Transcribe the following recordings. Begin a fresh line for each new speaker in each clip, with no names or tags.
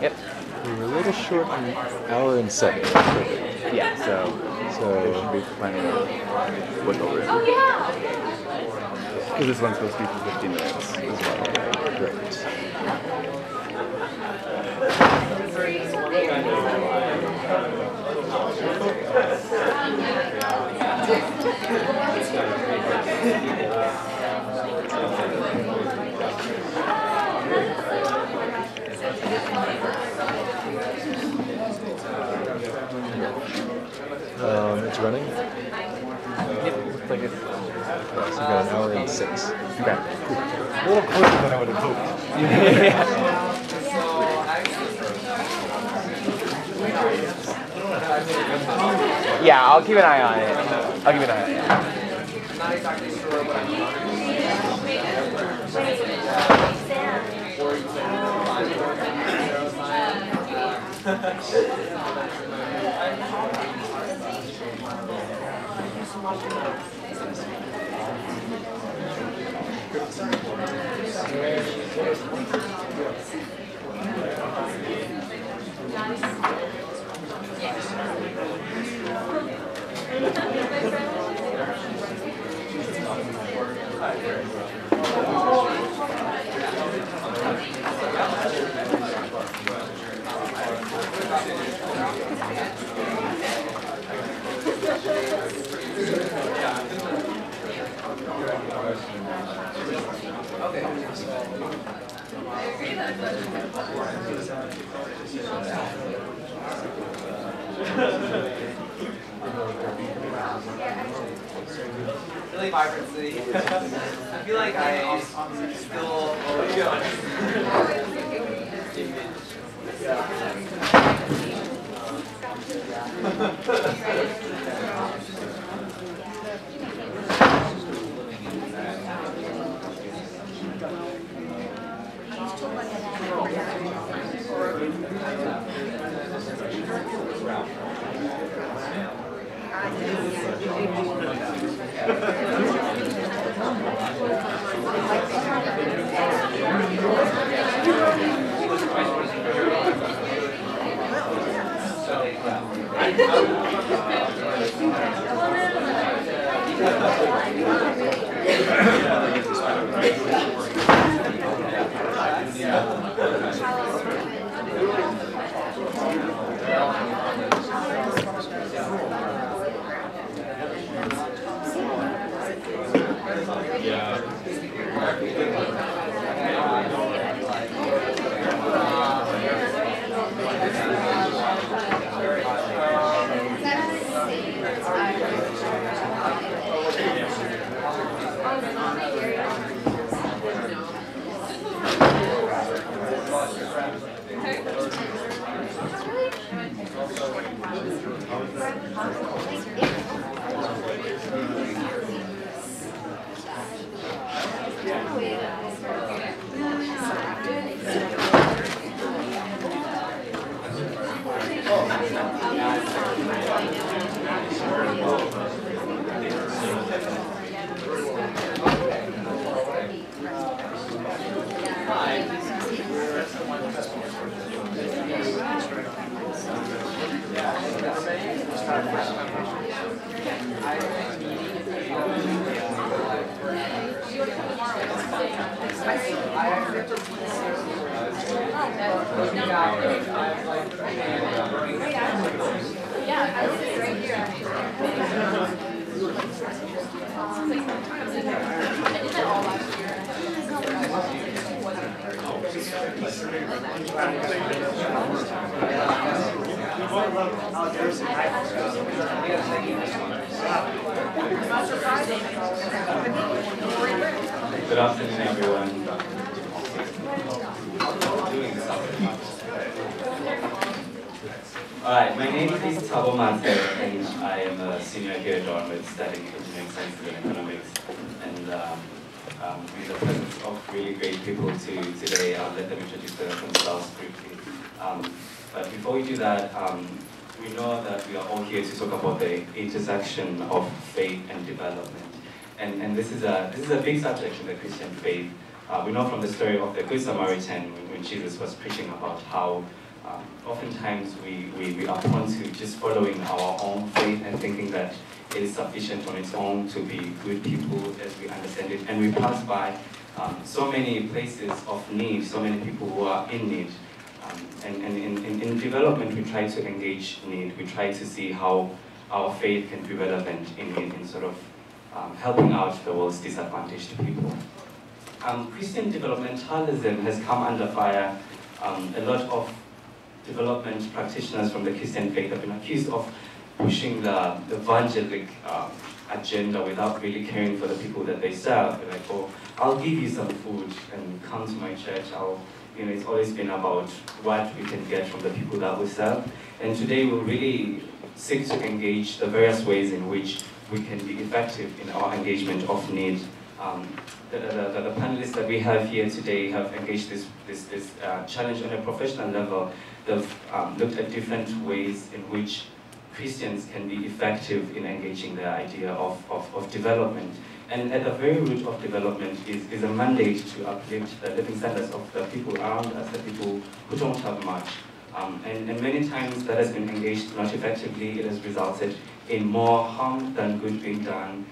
Yep.
We're a little short on an hour and 7. Perfect.
Yeah, so there should be plenty of wiggle room.
Oh, yeah!
Because this one's supposed to be for 15 minutes as well.
Great. It's running?
Yep, looks like it's...
So we've got an hour and 6.
Okay.
Cool. A little closer than I would have hoped.
Yeah, I'll keep an eye on it. I'll keep an eye on it.
I'm not exactly sure what I'm really vibrant city. I feel like I still
Good afternoon, everyone. Alright, my name is Thabo Master, and I am a senior here at Dartmouth studying engineering sciences and economics. And with the presence of really great people today, I'll let them introduce themselves briefly. But before we do that, we know that we are all here to talk about the intersection of faith and development. And this is a big subject in the Christian faith. We know from the story of the Good Samaritan when Jesus was preaching about how oftentimes we are prone to just following our own faith and thinking that it is sufficient on its own to be good people as we understand it. And we pass by so many places of need, so many people who are in need. And in development, we try to engage need. We try to see how our faith can be relevant in sort of helping out the world's disadvantaged people. Christian developmentalism has come under fire. A lot of development practitioners from the Christian faith have been accused of pushing the evangelic agenda without really caring for the people that they serve. They're like, oh, I'll give you some food and come to my church. It's always been about what we can get from the people that we serve. And today we'll really seek to engage the various ways in which we can be effective in our engagement of need. The panelists that we have here today have engaged this challenge on a professional level. They've looked at different ways in which Christians can be effective in engaging the idea of development. And at the very root of development is a mandate to uplift the living standards of the people around us, the people who don't have much. And many times that has been engaged not effectively. It has resulted in more harm than good being done.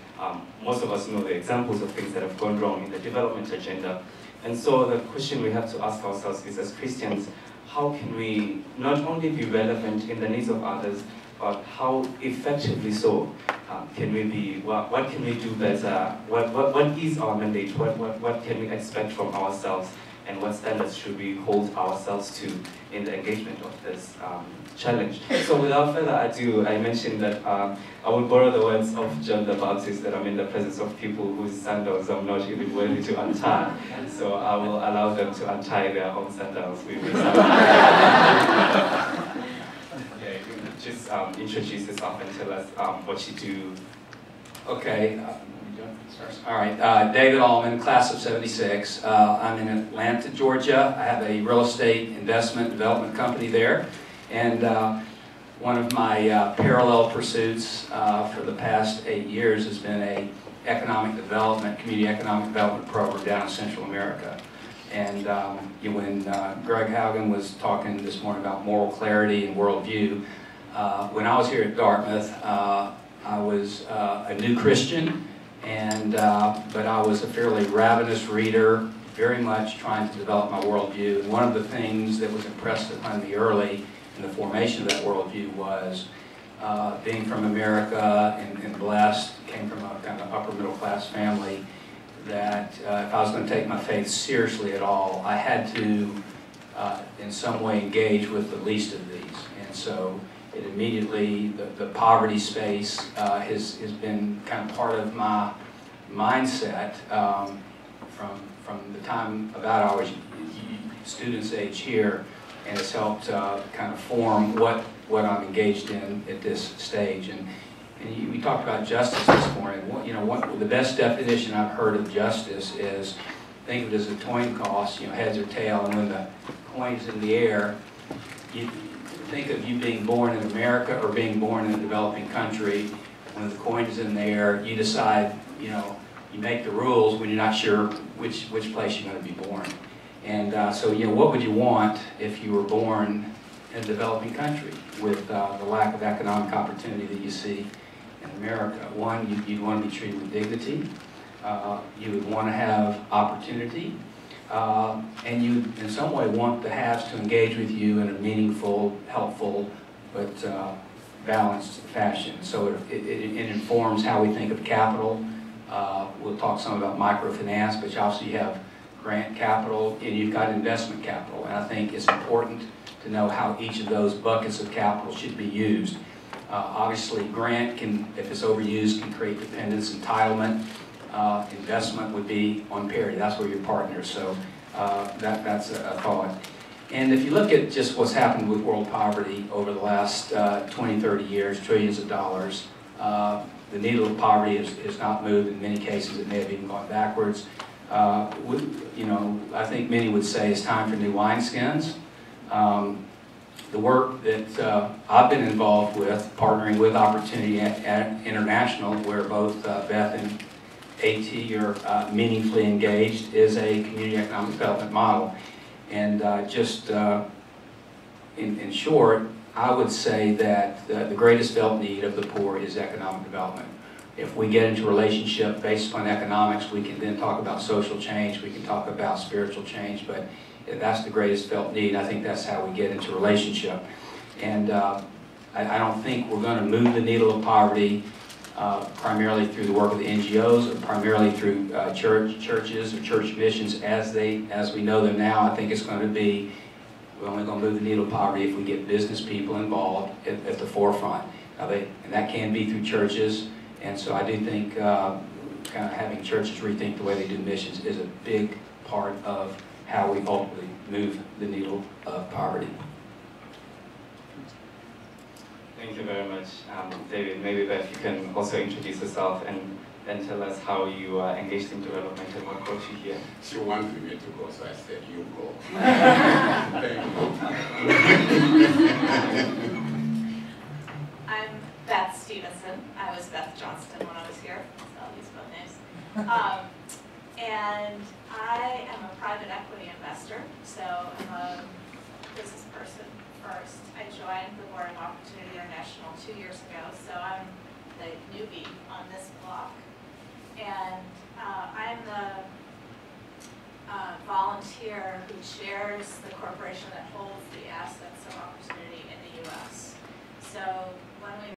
Most of us know the examples of things that have gone wrong in the development agenda. And so the question we have to ask ourselves is, as Christians, how can we not only be relevant in the needs of others, but how effectively so can we be? What can we do better? What is our mandate? What can we expect from ourselves? And what standards should we hold ourselves to in the engagement of this challenge? So without further ado, I mentioned that I will borrow the words of John the Baptist, that I'm in the presence of people whose sandals I'm not even worthy to untie. So I will allow them to untie their own sandals with me. Just introduce yourself and tell us what you do.
Okay. All right, David Allman, class of '76. I'm in Atlanta, Georgia. I have a real estate investment development company there. And one of my parallel pursuits for the past 8 years has been a community economic development program down in Central America. And when Greg Haugen was talking this morning about moral clarity and worldview, when I was here at Dartmouth, I was a new Christian. But I was a fairly ravenous reader, very much trying to develop my worldview. And one of the things that was impressed upon me early in the formation of that worldview was being from America and blessed, came from a kind of upper middle class family, that if I was going to take my faith seriously at all, I had to in some way engage with the least of these. And so it immediately, the poverty space has been kind of part of my mindset from the time about I was student's age here, and it's helped kind of form what I'm engaged in at this stage. And we talked about justice this morning. The best definition I've heard of justice is, think of it as a coin toss, heads or tail, and when the coin's in the air, you think of you being born in America or being born in a developing country. When the coin is in the air, you decide, you make the rules when you're not sure which place you're going to be born. And so, what would you want if you were born in a developing country with the lack of economic opportunity that you see in America? One, you'd want to be treated with dignity. You would want to have opportunity. And you, in some way, want the haves to engage with you in a meaningful, helpful, but balanced fashion. So it informs how we think of capital. We'll talk some about microfinance, but also you have grant capital, and you've got investment capital. And I think it's important to know how each of those buckets of capital should be used. Obviously, grant can, if it's overused, can create dependence, entitlement. Investment would be on parity. That's where you're partners. So that's a thought. And if you look at just what's happened with world poverty over the last 20, 30 years, trillions of dollars, the needle of poverty has not moved. In many cases, it may have even gone backwards. I think many would say it's time for new wineskins. The work that I've been involved with, partnering with Opportunity International, where both Beth and AT are meaningfully engaged, is a community economic development model. And just in short, I would say that the greatest felt need of the poor is economic development. If we get into a relationship based upon economics, we can then talk about social change, we can talk about spiritual change, but that's the greatest felt need. I think that's how we get into a relationship. And I don't think we're going to move the needle of poverty primarily through the work of the NGOs or primarily through churches or church missions as we know them now. I think it's going to be, we're only going to move the needle of poverty if we get business people involved at the forefront. And that can be through churches, and so I do think kind of having churches rethink the way they do missions is a big part of how we ultimately move the needle of poverty.
Thank you very much, David. Maybe Beth, you can also introduce yourself and then tell us how you engaged in development and what brought you here.
She wanted me to go, so I said, you go.
I'm Beth Stevenson. I was Beth Johnston when I was here, so I'll use both names. And I am a private equity investor, so I'm a business person first. I joined the Board of Opportunity International 2 years ago, so I'm the newbie on this block. And I'm the volunteer who chairs the corporation that holds the assets of opportunity in the U.S. So when we